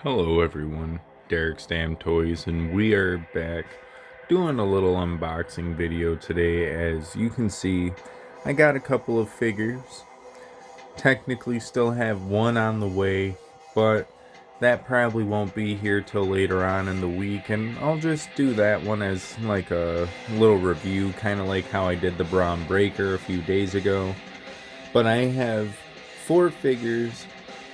Hello everyone, Derek Stam Toys, and we are back doing a little unboxing video today. As you can see, I got a couple of figures. Technically still have one on the way, but that probably won't be here till later on in the week, and I'll just do that one as like a little review, kind of like how I did the Braun Breaker a few days ago. But I have 4 figures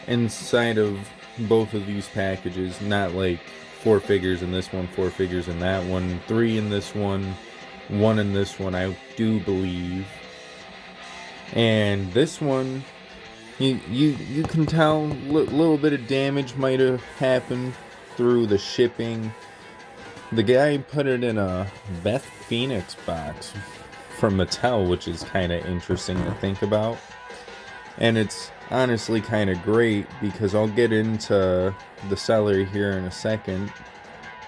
inside of both of these packages, not like 4 figures in this one, 4 figures in that one, 3 in this one in this one, I do believe. And this one, you can tell little bit of damage might have happened through the shipping. The guy put it in a Beth Phoenix box from Mattel, which is kind of interesting to think about. And it's honestly kind of great because I'll get into the seller here in a second.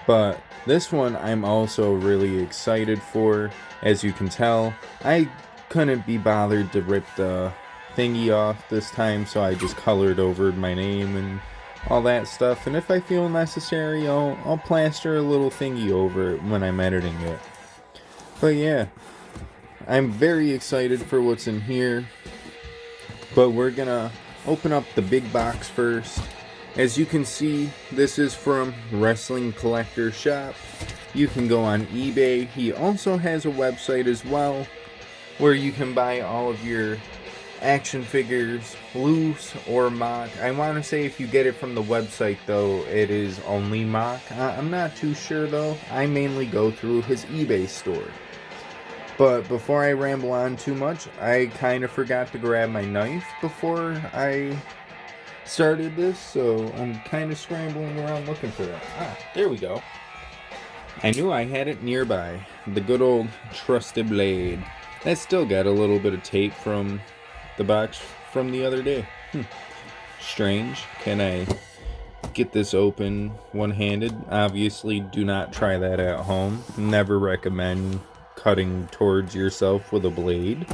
But this one I'm also really excited for. As you can tell, I couldn't be bothered to rip the thingy off this time, so I just colored over my name and all that stuff. And if I feel necessary, I'll plaster a little thingy over it when I'm editing it. But yeah, I'm very excited for what's in here. But we're gonna open up the big box first. As you can see, this is from Wrestling Collector Shop. You can go on eBay. He also has a website as well where you can buy all of your action figures, loose or mock. I want to say if you get it from the website though, it is only mock. I'm not too sure though. I mainly go through his eBay store. But before I ramble on too much, I kind of forgot to grab my knife before I started this, so I'm kind of scrambling around looking for that. Ah, there we go. I knew I had it nearby. The good old trusted blade. That still got a little bit of tape from the box from the other day. Strange. Can I get this open one-handed? Obviously, do not try that at home. Never recommend cutting towards yourself with a blade.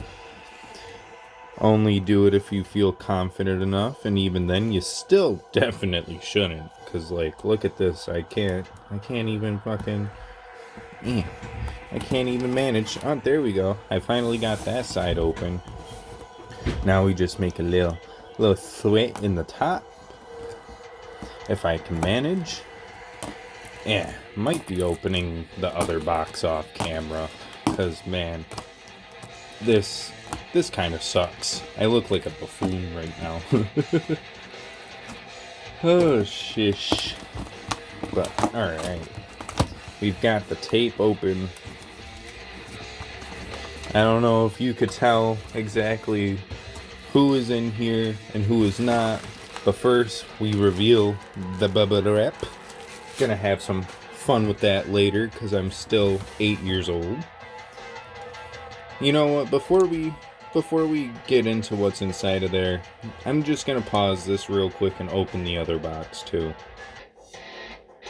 Only do it if you feel confident enough, and even then you still definitely shouldn't, because like, look at this. I can't even fucking I can't even manage. Oh, there we go. I finally got that side open. Now we just make a little slit in the top, if I can manage. Yeah, might be opening the other box off camera, because man, this kind of sucks. I look like a buffoon right now. Oh shish. But alright, we've got the tape open. I don't know if you could tell exactly who is in here and who is not, but first we reveal the bubble wrap. Gonna have some fun with that later because I'm still 8 years old. You know what, before we get into what's inside of there, I'm just gonna pause this real quick and open the other box too.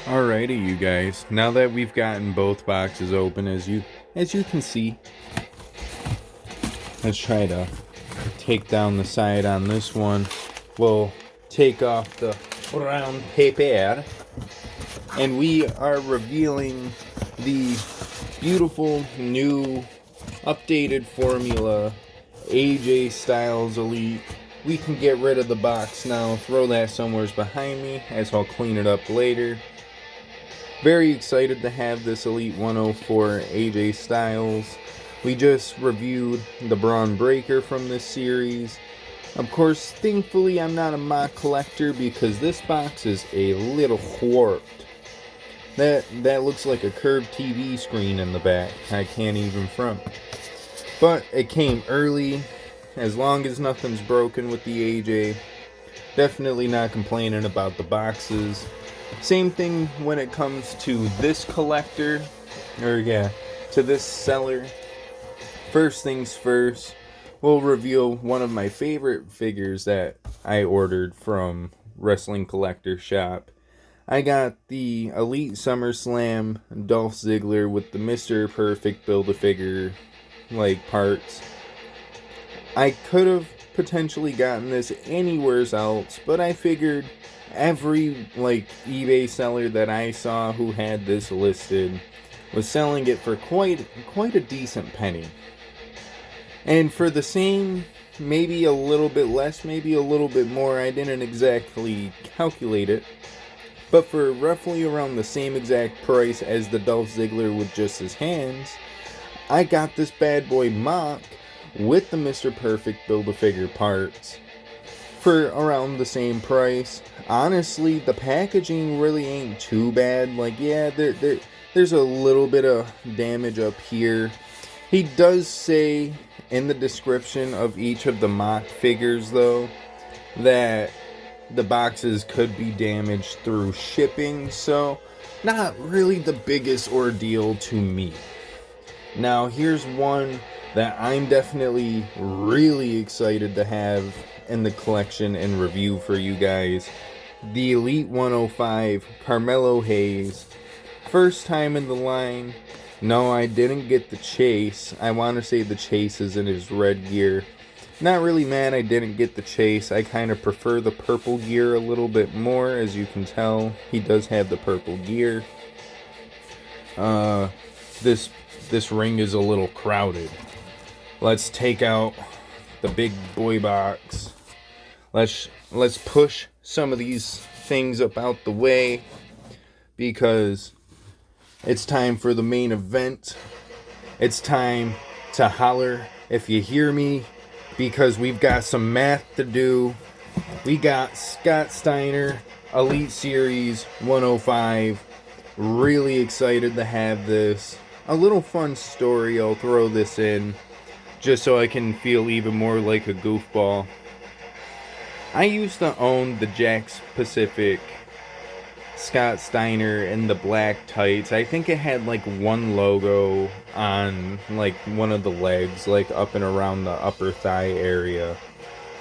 Alrighty, you guys, now that we've gotten both boxes open, as you can see, let's try to take down the side on this one. We'll take off the round paper, and we are revealing the beautiful new updated formula AJ Styles Elite. We can get rid of the box now, throw that somewhere behind me, as I'll clean it up later. Very excited to have this Elite 104 AJ Styles. We just reviewed the Braun Breaker from this series. Of course, thankfully I'm not a mock collector because this box is a little warped. That looks like a curved TV screen in the back. I can't even front. But it came early. As long as nothing's broken with the AJ. Definitely not complaining about the boxes. Same thing when it comes to this collector. To this seller. First things first, we'll reveal one of my favorite figures that I ordered from Wrestling Collector Shop. I got the Elite SummerSlam Dolph Ziggler with the Mr. Perfect Build-A-Figure like parts. I could have potentially gotten this anywhere else, but I figured every like eBay seller that I saw who had this listed was selling it for quite a decent penny. And for the same, maybe a little bit less, maybe a little bit more, I didn't exactly calculate it, but for roughly around the same exact price as the Dolph Ziggler with just his hands, I got this bad boy mock with the Mr. Perfect Build-A-Figure parts for around the same price. Honestly, the packaging really ain't too bad. Like, yeah, there's a little bit of damage up here. He does say in the description of each of the mock figures, though, that the boxes could be damaged through shipping, so not really the biggest ordeal to me. Now, here's one that I'm definitely really excited to have in the collection and review for you guys. The Elite 105 Carmelo Hayes. First time in the line. No, I didn't get the chase. I want to say the chase is in his red gear. Not really mad I didn't get the chase. I kind of prefer the purple gear a little bit more. As you can tell, he does have the purple gear. This ring is a little crowded. Let's take out the big boy box. Let's push some of these things up out the way, because it's time for the main event. It's time to holler if you hear me, because we've got some math to do. We got Scott Steiner, Elite Series 105. Really excited to have this. A little fun story, I'll throw this in, just so I can feel even more like a goofball. I used to own the Jakks Pacific Scott Steiner in the black tights. I think it had like one logo on like one of the legs, like up and around the upper thigh area.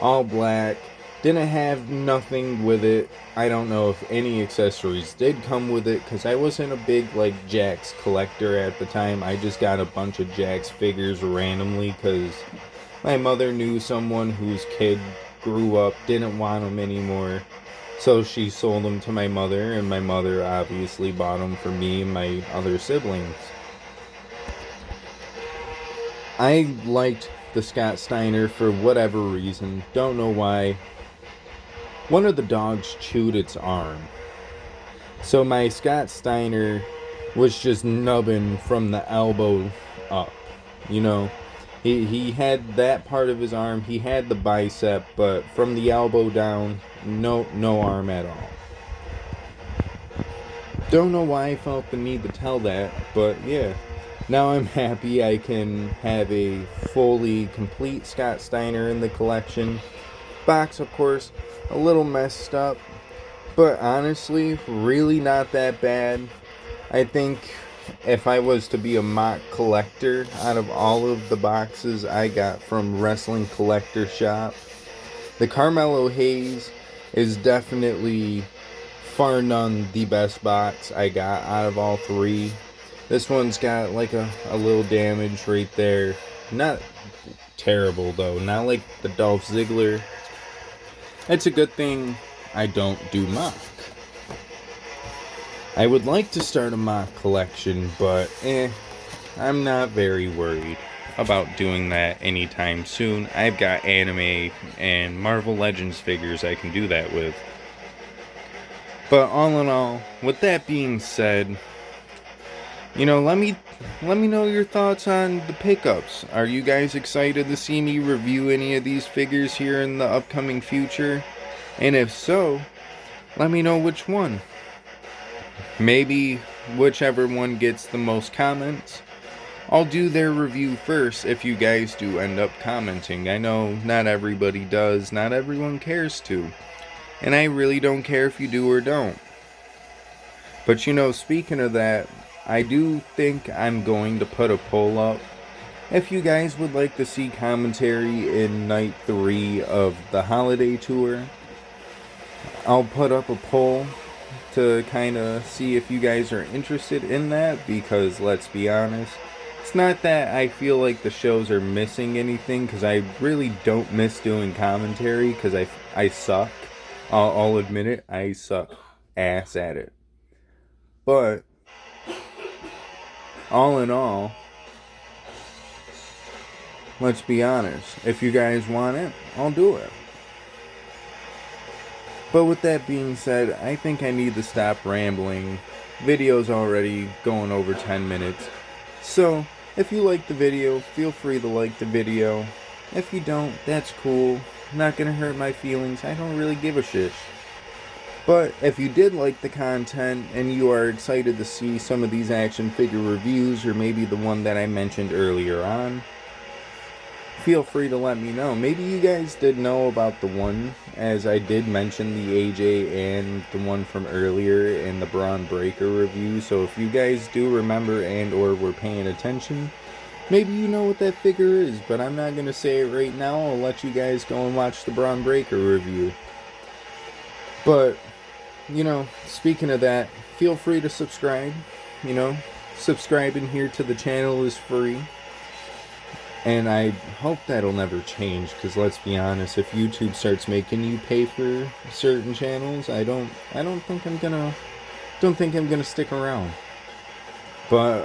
All black. Didn't have nothing with it. I don't know if any accessories did come with it, because I wasn't a big like Jakks collector at the time. I just got a bunch of Jakks figures randomly because my mother knew someone whose kid grew up, didn't want them anymore. So she sold them to my mother, and my mother obviously bought them for me and my other siblings. I liked the Scott Steiner for whatever reason. Don't know why. One of the dogs chewed its arm. So my Scott Steiner was just nubbing from the elbow up. You know, he had that part of his arm. He had the bicep, but from the elbow down, no arm at all. Don't know why I felt the need to tell that, but yeah. Now I'm happy I can have a fully complete Scott Steiner in the collection. Box, of course, a little messed up, but honestly, really not that bad. I think if I was to be a mock collector, out of all of the boxes I got from Wrestling Collector Shop, the Carmelo Hayes is definitely far none the best box I got out of all three. This one's got like a little damage right there. Not terrible though, not like the Dolph Ziggler. It's a good thing I don't do mock. I would like to start a mock collection, but I'm not very worried about doing that anytime soon. I've got anime and Marvel Legends figures I can do that with. But all in all, with that being said, you know, let me know your thoughts on the pickups. Are you guys excited to see me review any of these figures here in the upcoming future? And if so, let me know which one. Maybe whichever one gets the most comments, I'll do their review first if you guys do end up commenting. I know not everybody does, not everyone cares to. And I really don't care if you do or don't. But you know, speaking of that, I do think I'm going to put a poll up. If you guys would like to see commentary in night 3 of the holiday tour, I'll put up a poll to kind of see if you guys are interested in that, because let's be honest, it's not that I feel like the shows are missing anything, because I really don't miss doing commentary, because I suck. I'll admit it, I suck ass at it. But all in all, let's be honest. If you guys want it, I'll do it. But with that being said, I think I need to stop rambling. Video's already going over 10 minutes. So, if you like the video, feel free to like the video. If you don't, that's cool. Not gonna hurt my feelings. I don't really give a shit. But if you did like the content and you are excited to see some of these action figure reviews, or maybe the one that I mentioned earlier on, feel free to let me know. Maybe you guys did know about the one, as I did mention the AJ and the one from earlier in the Braun Breaker review. So if you guys do remember and or were paying attention, maybe you know what that figure is, but I'm not going to say it right now. I'll let you guys go and watch the Braun Breaker review. But, you know, speaking of that, feel free to subscribe. You know, subscribing here to the channel is free. And I hope that'll never change, because let's be honest, if YouTube starts making you pay for certain channels, I don't think I'm gonna stick around. But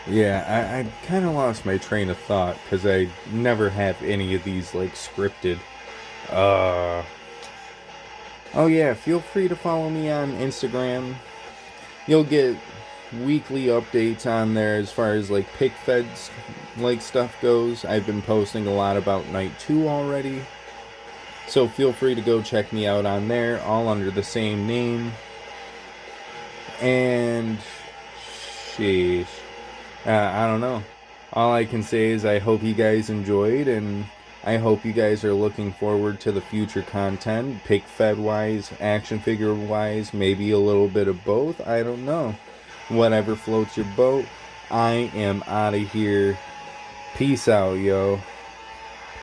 yeah, I kind of lost my train of thought, because I never have any of these like scripted. Oh yeah, feel free to follow me on Instagram. You'll get weekly updates on there as far as like pick feds like stuff goes. I've been posting a lot about Night 2 already, so feel free to go check me out on there, all under the same name. And sheesh, I don't know, all I can say is I hope you guys enjoyed, and I hope you guys are looking forward to the future content, pick fed wise, action figure wise, maybe a little bit of both, I don't know. Whatever floats your boat. I am out of here. Peace out, yo.